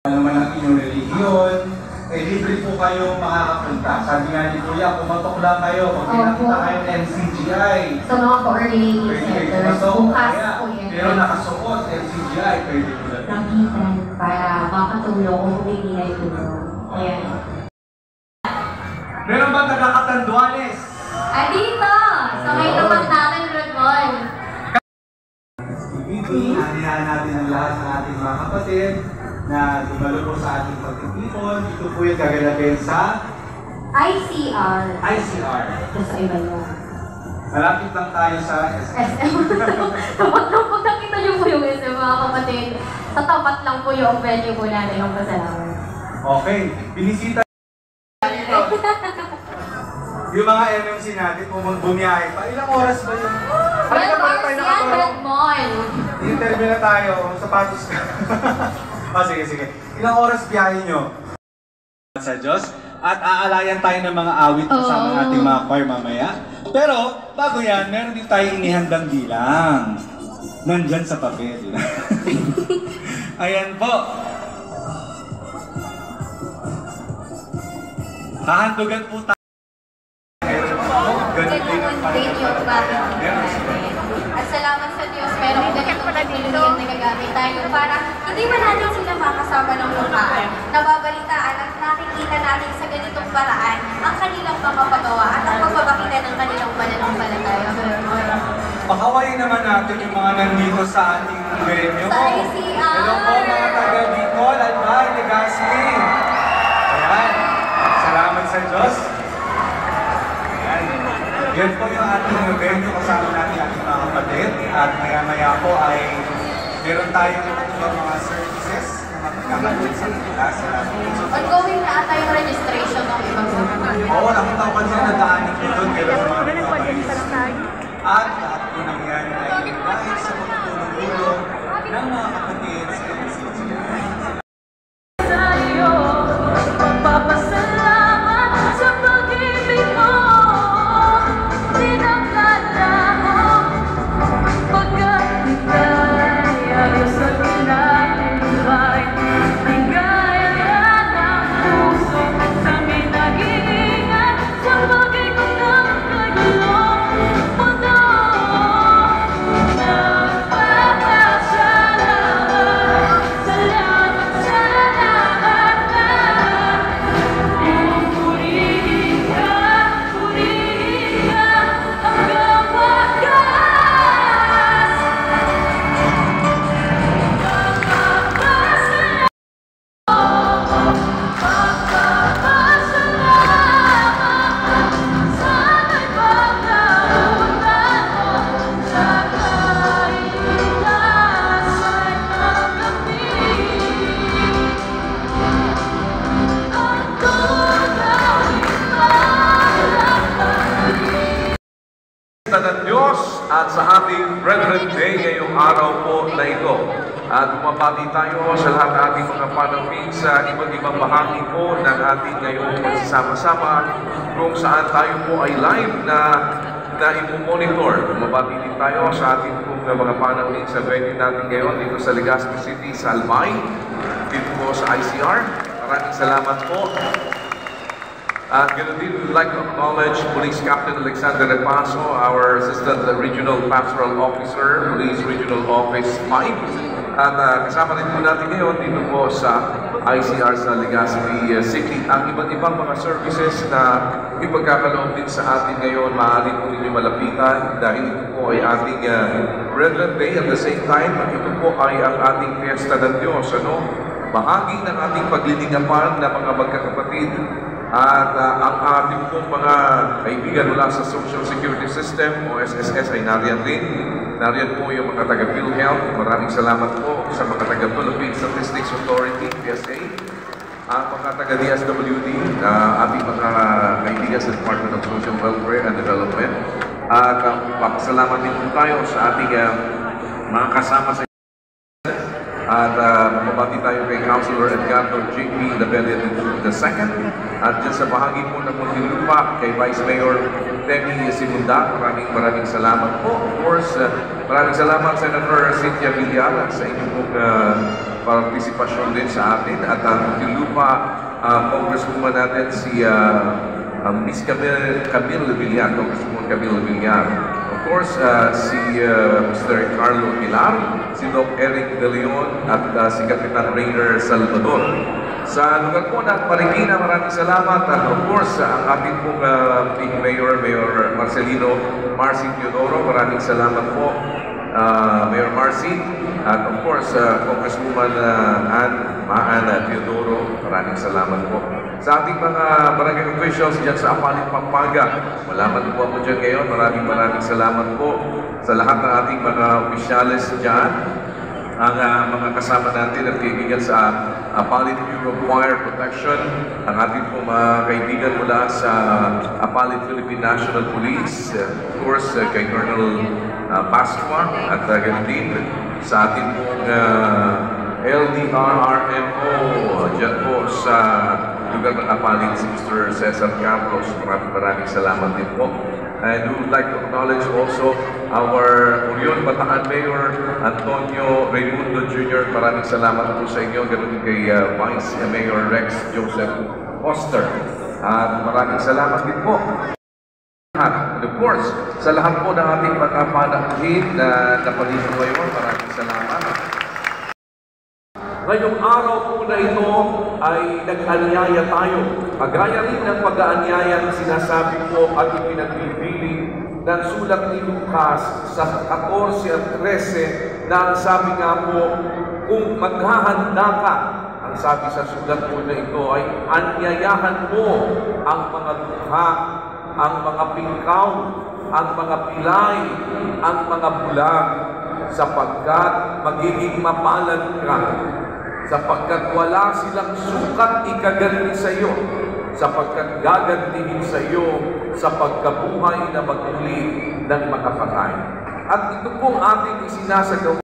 naman ang inyong relihiyon, libre po kayo makakapunta. Sabi nga ni Kuya, kumatok lang kayo, pag pinakita kayo ng NCGI. Sa mga coordinating centers, bukas po yan. Pero nakasuot, NCGI, pwede po lang. Nagitan para makatulong kung humingi na tulong. Ayan. Meron ba taga-Catanduanes? Dito! Sa may tapat natin, Rodmon. Hanihan natin ang lahat ng ating mga kapatid na dumalo po sa ating pagtitipon. Ito po yung gaganapin sa ICR. ICR. Ito sa iba nyo. Malapit lang tayo sa SM. Tapat lang po nakita nyo po yung SM mga kapatid. Sa tapat lang po yung venue po natin ng pasalamat. Okay, binisita yung mga MMC natin, bumiyahe pa. Ilang oras ba yun? 12 hours yan, Redmond. Interview na tayo, sapatos ka. Sige. Ilang oras biyahe nyo? Sa Diyos. At aalayan tayo ng mga awit kasama ng ating mga choir mamaya. Pero, bago yan, meron din tayong inihandang bilang. Nandyan sa papel. Ayan po. Hahandugan po tayo. At salamat sa Diyos, meron ganitong teknolohiyan na gagamit tayo para hindi man natin sila makasama ng mukhaan, nababalitaan at nakikita natin sa ganitong paraan ang kanilang mga pagawa at ang pagpapakita ng kanilang pananampalataya. Pakawain naman natin yung mga nandito sa ating venue. Sa ICR! Hello po mga taga Bicol, Albay, Legazpi. Ayan. Salamat sa Diyos. Yan po yung ating venue kasama natin ating mga kapatid. At maya-maya po ay meron tayong mga services na magkakalit sa kanila. Ongoing na ata yung registration ng ibang mga. Oo, nakita ko kanina nadaanin ko doon. Pero sa mga kapatid. At lahat po ng yan ay dahil sa pagtulong-tulong ng mga kapatid sa NCGI. ng Diyos at sa ating Brethren Day ngayong araw po na ito. At bumabati tayo sa lahat ng ating mga panawin sa iba't ibang bahagi po ng ating ngayong magsasama-sama kung saan tayo po ay live na i-monitor. Bumabati din tayo sa ating mga panawin sa venue natin ngayon dito sa Legazpi City, sa Albay, dito po sa ICR. Maraming salamat po. At ganoon din, we'd like to acknowledge Police Captain Alexander Repaso, our Assistant Regional Pastoral Officer, Police Regional Office 5. At kasama rin po natin ngayon dito po sa ICR sa Legazpi City. Ang iba't ibang mga services na ipagkakaloob din sa atin ngayon, maaari po ninyo malapitan dahil ito po ay ating Brethren Day. At the same time, ito po ay ang ating Fiesta ng Diyos. Bahagi ng ating paglilingapan na mga magkakapatid. At ang ating pong mga kaibigan mula sa Social Security System o SSS ay nariyan din. Nariyan po yung mga taga-PhilHealth. Maraming salamat po sa mga taga-Philippine Statistics Authority, PSA. Ang mga taga-DSWD, ating mga kaibigan sa Department of Social Welfare and Development. At papasalamat din po tayo sa ating mga kasama sa at mabati tayo kay Councilor Edgardo J.P. Labelle II. At dyan sa bahagi po ng Muntinlupa, kay Vice Mayor Demi Simunda, maraming salamat po. Of course, maraming salamat Senator Cynthia Villar sa inyong partisipasyon din sa atin at ang lupa Congresswoman natin si Miss Camille Villar, Congresswoman Camille Villar. Of course, si Mr. Carlo Pilar, si Doc Eric De Leon at si Kapitan Rainer Salvador. Sa lugar po ng Marikina, maraming salamat. At of course, ang ating pong Mayor Marcelino Marcy Teodoro, maraming salamat po. Mayor Marcy, at of course, Congresswoman Ana Teodoro, maraming salamat po. Sa ating mga barangay officials dyan sa Apalit, Pampanga, malaman po ako dyan ngayon, maraming salamat po sa lahat ng ating mga opisyales dyan, ang mga kasama natin at kaibigan sa Apalit Bureau of Fire Protection, ang ating pong mga kaibigan mula sa Apalit Philippine National Police, of course, kay Colonel Pasqua at ganun din sa ating pong LDRRMO dyan po sa lugar ng Apalit, si Mr. Cesar Campos. Maraming salamat din po. And we would like to acknowledge also our Orion Bataan Mayor Antonio Raimundo Jr. Maraming salamat po sa inyo. Ganun din kay Vice Mayor Rex Joseph Foster. At maraming salamat din po. And of course, sa lahat po ng ating mga panahid na napalito ngayon, maraming salamat. Ngayong araw po na ito ay nag-anyaya tayo. Kagaya rin ng pag-aanyaya na sinasabi po at ipinagbibiling ng sulat ni Lucas sa 14 at 13 na ang sabi nga po, kung maghahanda ka, ang sabi sa sulat po na ito ay anyayahan mo ang mga dukha, ang mga pingkaw, ang mga pilay, ang mga bulag, sapagkat magiging mapalad ka, sapagkat wala silang sukat ikaganti sa iyo, sapagkat gagantihin sa iyo sa pagkabuhay na magmuli ng makapatay. At ito pong ating isinasagawa